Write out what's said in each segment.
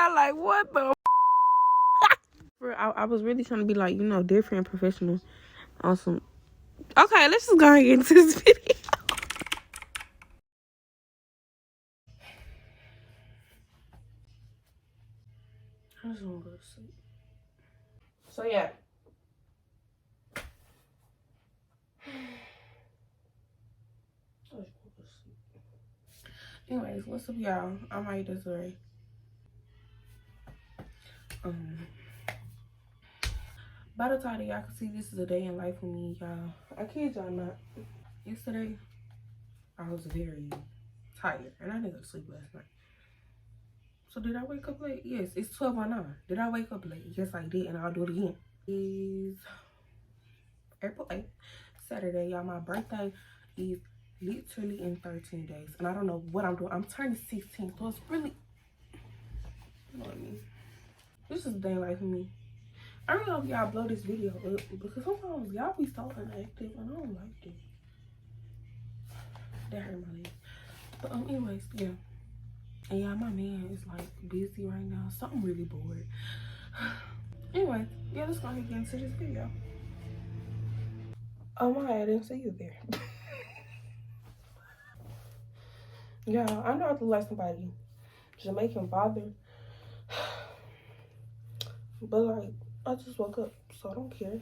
y'all like, what the I was really trying to be like, you know, different, professional on some. Okay, let's just go and get into this video. I just want to go to sleep. So yeah. Anyways, what's up, y'all? I'm Desirae. By the time that y'all can see, this is a day in life for me, y'all. I kid y'all not. Yesterday, I was very tired, and I didn't go to sleep last night. So did I wake up late? Yes, it's 12:09. Did I wake up late? Yes, I did, and I'll do it again. It's April 8th, Saturday, y'all. My birthday is literally in 13 days, and I don't know what I'm doing. I'm turning 16, so it's really, you know what I mean? This is a day in life for me. I really hope y'all blow this video up because sometimes y'all be so inactive and I don't like it. That hurt my leg. But anyways, yeah. And yeah, my man is like busy right now, so I'm really bored. Anyway, yeah, let's go ahead and get into this video. Oh my, I didn't see you there. Yeah, I know I look like somebody Jamaican father. But like, I just woke up, so I don't care.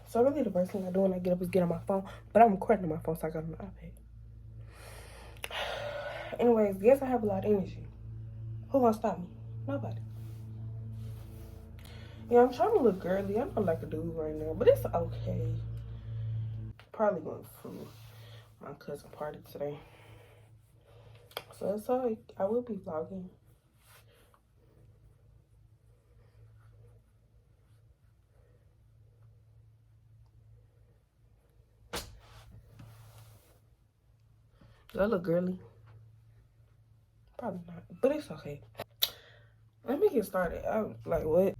So really the first thing I do when I get up is get on my phone. But I'm recording on my phone, so I got on the iPad. Anyways, yes, I have a lot of energy. Who gonna stop me? Nobody. Yeah, I'm trying to look girly. I don't like a dude right now, but it's okay. Probably going to my cousin's party today. So it's all right. I will be vlogging. Do I look girly? Probably not, but it's okay. Let me get started. I'm like, what?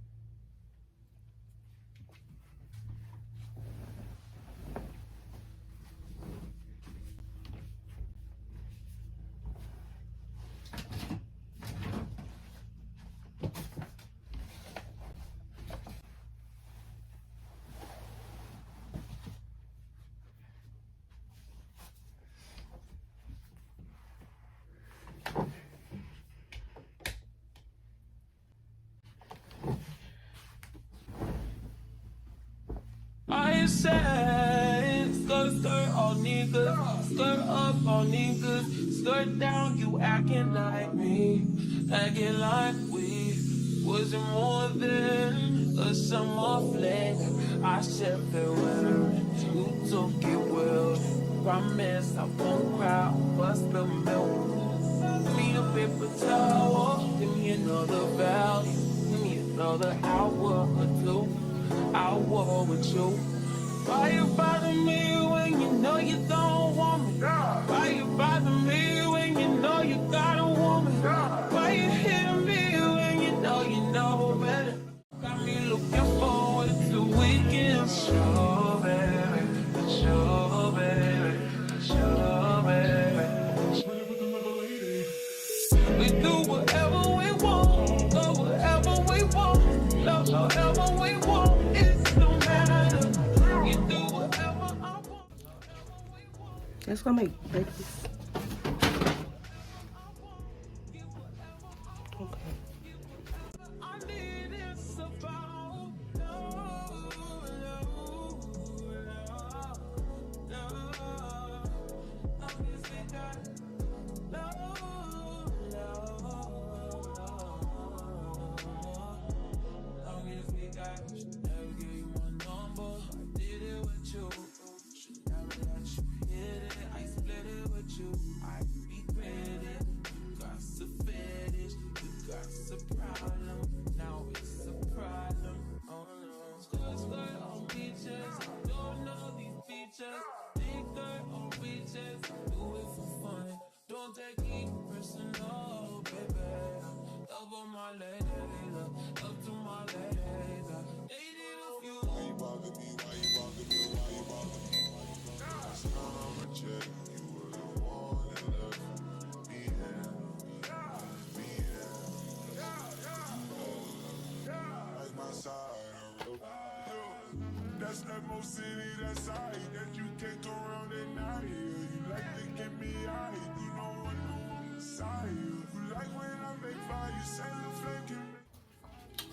I said, skirt all niggas, skirt up all niggas, skirt down, you acting like me, acting like we wasn't more than a summer fling. I said farewell, you took it well, promise I won't cry, bust the milk. Give me a paper towel, give me another value, give me another hour or two. I war with you. Why you bother me when you know you don't want me? Why you bother me when you know you got a woman? Why you hit me when you know better? Got me looking forward to weekends. Sure, baby, sure, baby, sure, baby. We do whatever we want, go wherever we want, love however we want. Let's go make breakfast. Okay.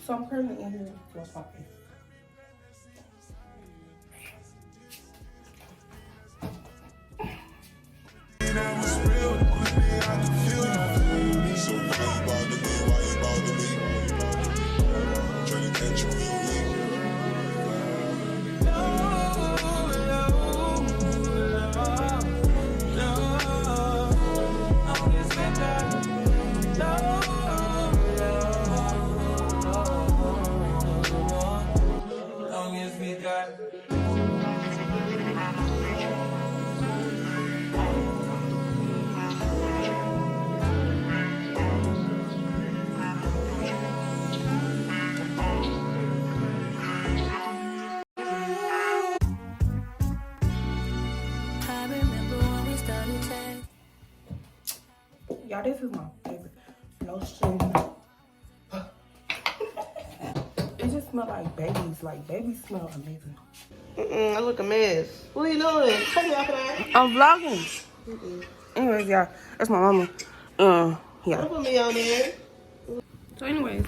So I'm currently in here for something. Y'all, this is my favorite lotion. It just smells like babies. Like, babies smell amazing. I look a mess. What are you doing? Take me off of that. I'm vlogging. Anyways, y'all, that's my mama. Yeah. Don't put me on there. So anyways,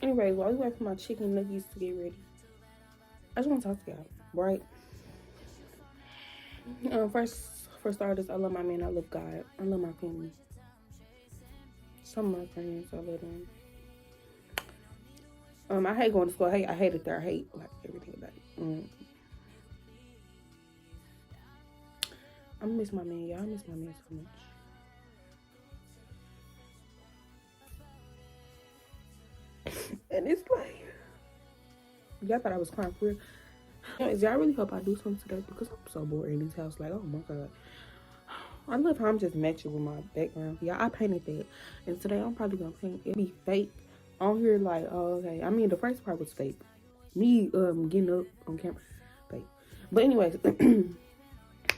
while we wait for my chicken nuggets to get ready, I just want to talk to y'all, right? First, for starters, I love my man. I love God. I love my family. Some of my friends, I love them. I hate going to school. I hate it there. I hate like everything about it. I miss my man, y'all. I miss my man so much. And it's like, y'all thought I was crying for real. Anyways, y'all really hope I do something today because I'm so bored in this house. Like, oh my God. I love how I'm just matching with my background. Yeah, I painted that. And today I'm probably going to paint. It'll be fake. On here, like, oh, okay. I mean, the first part was fake. Me getting up on camera, fake. But anyways,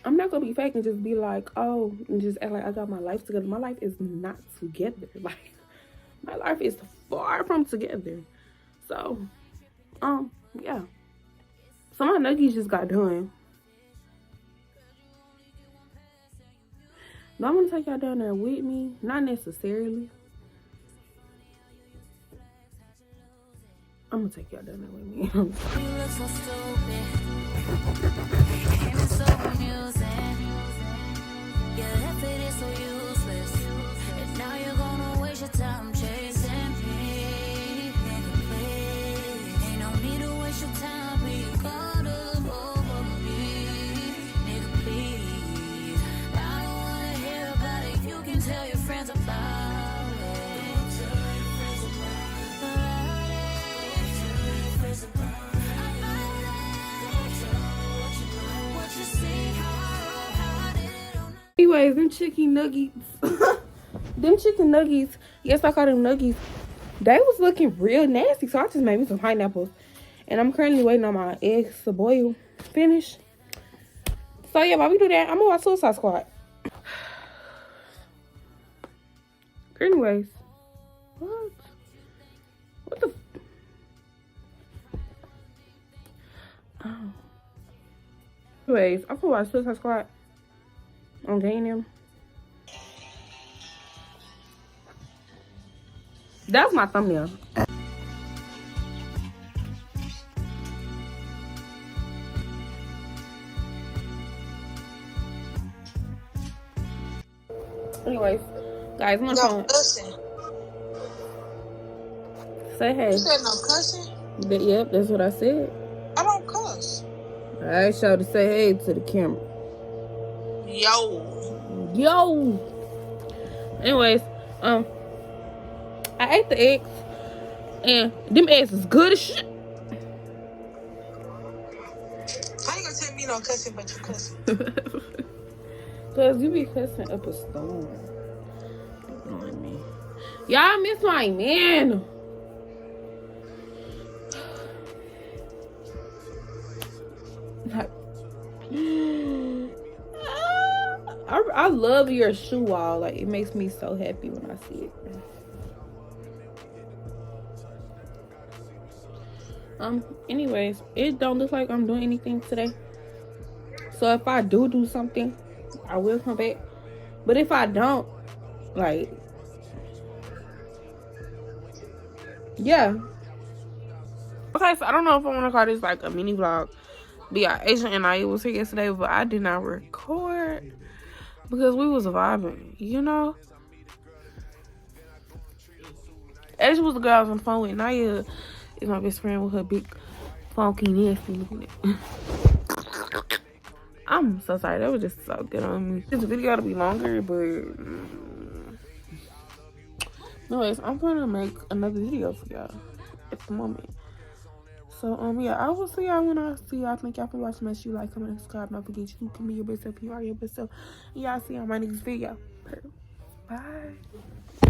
I'm not going to be fake and just be like, oh, and just act like I got my life together. My life is not together. Like, my life is far from together. So, yeah. So my nuggies just got done. Do I want to take y'all down there with me? Not necessarily. I'm gonna take y'all down there with me. You look so stupid, and it's so amusing. Your effort is so useless, and now you're gonna waste your time chasing me. Nigga, please, ain't no need to waste your time being caught up over me. Nigga, please, I don't wanna hear about it. You can tell your friends about it. Anyways, them chicken nuggets. Them chicken nuggets. Yes, I call them nuggets. They was looking real nasty. So I just made me some pineapples. And I'm currently waiting on my eggs to boil. Finish. So yeah, while we do that, I'm gonna watch Suicide Squad. Anyways. What the? Oh. Anyways, I'm gonna watch Suicide Squad. I'm getting him. That's my thumbnail. Anyways, guys, I'm gonna No cussing. say hey. You said no cussing? Yep, that's what I said. I don't cuss. I showed to say hey to the camera. Yo. Anyways, I ate the eggs, and them eggs is good as shit. How you gonna tell me no cussing, but you cussing? Cause you be cussing up a storm. Ignoring me. Y'all miss my man. I love your shoe wall. Like, it makes me so happy when I see it. Anyways, it don't look like I'm doing anything today. So if I do something, I will come back. But if I don't, like, yeah. Okay, so I don't know if I want to call this like a mini vlog. But yeah, Asia and I was here yesterday, but I did not record because we was vibing, you know? Asia was the girl I was on the phone with. Naya is my best friend with her big, funky, nasty looking at. I'm so sorry. That was just so good on me. This video to be longer, but anyways, I'm gonna make another video for y'all at the moment. So yeah, I will see y'all when I see y'all. Thank y'all for watching. Make sure you like, comment, and subscribe. Don't forget you can be your best self. You are your best self. And y'all see y'all in my next video. Bye.